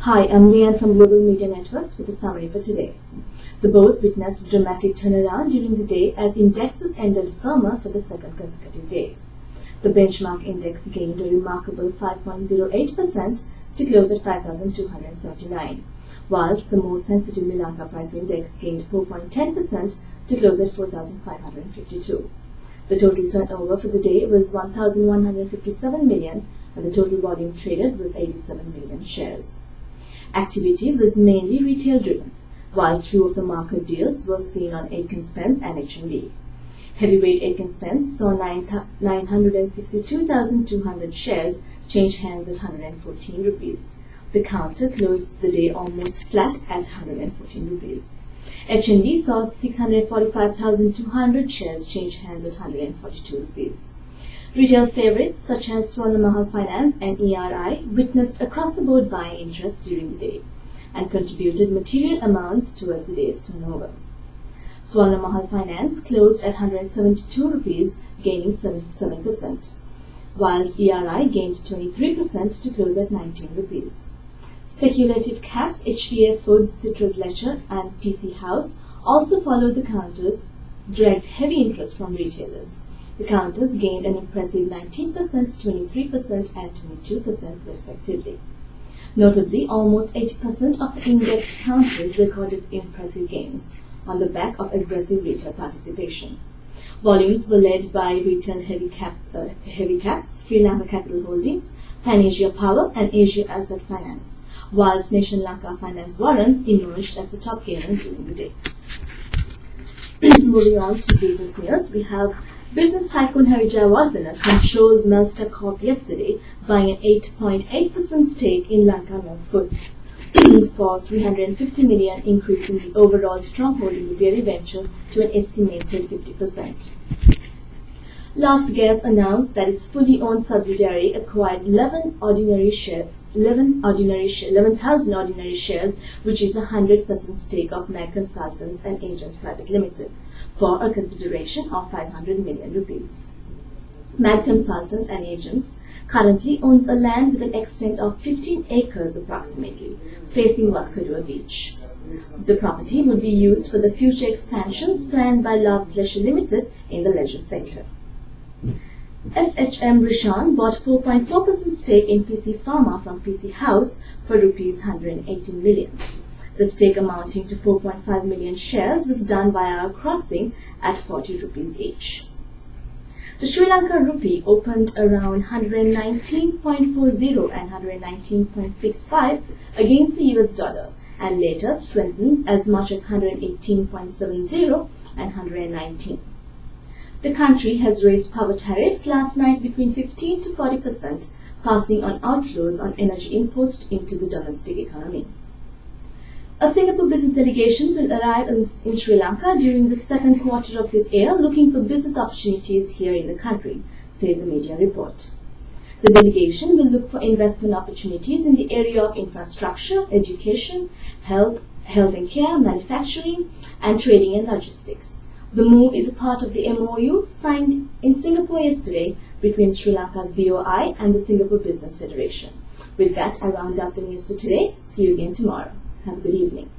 Hi, I'm Leanne from Global Media Networks with a summary for today. The bourse witnessed dramatic turnaround during the day as indexes ended firmer for the second consecutive day. The benchmark index gained a remarkable 5.08% to close at 5,279, whilst the more sensitive Lanka price index gained 4.10% to close at 4,552. The total turnover for the day was 1,157 million, and the total volume traded was 87 million shares. Activity was mainly retail-driven, whilst few of the market deals were seen on Aitken Spence and HMB. Heavyweight Aitken Spence saw 962,200 shares change hands at 114 rupees. The counter closed the day almost flat at 114 rupees. HMB saw 645,200 shares change hands at 142 rupees. Retail favorites such as Swarna Finance and ERI witnessed across-the-board buying interest during the day and contributed material amounts towards the day's turnover. Swarna Finance closed at 172 rupees, gaining 7%, whilst ERI gained 23% to close at 19 rupees. Speculative caps HPA Foods, Citrus Ledger and PC House also followed the counters, dragged heavy interest from retailers. The counters gained an impressive 19%, 23% and 22% respectively. Notably, almost 80% of the index counters recorded impressive gains on the back of aggressive retail participation. Volumes were led by retail heavy caps, Sri Lanka Capital Holdings, Pan Asia Power and Asia Asset Finance, whilst Nation Lanka Finance warrants emerged as the top gainer during the day. Moving on to business news, we have business tycoon Hari Jayawardena controlled Melster Corp yesterday, buying an 8.8% stake in Lanka Foods for 350 million, increasing the overall stronghold in the dairy venture to an estimated 50%. Love's Gas announced that its fully owned subsidiary acquired 11,000 ordinary shares, which is a 100% stake of MAG Consultants and Agents Private Limited, for a consideration of 500 million rupees. MAG Consultants and Agents currently owns a land with an extent of 15 acres approximately, facing Waskadua Beach. The property would be used for the future expansions planned by Love's Leisure Limited in the leisure sector. SHM Rishan bought 4.4% stake in PC Pharma from PC House for rupees 118 million. The stake amounting to 4.5 million shares was done via a crossing at 40 rupees each. The Sri Lanka rupee opened around 119.40 and 119.65 against the US dollar and later strengthened as much as 118.70 and 119. The country has raised power tariffs last night between 15 to 40%, passing on outflows on energy imports into the domestic economy. A Singapore business delegation will arrive in Sri Lanka during the second quarter of this year, looking for business opportunities here in the country, says a media report. The delegation will look for investment opportunities in the area of infrastructure, education, health and care, manufacturing, and trading and logistics. The move is a part of the MOU signed in Singapore yesterday between Sri Lanka's BOI and the Singapore Business Federation. With that, I round up the news for today. See you again tomorrow. Have a good evening.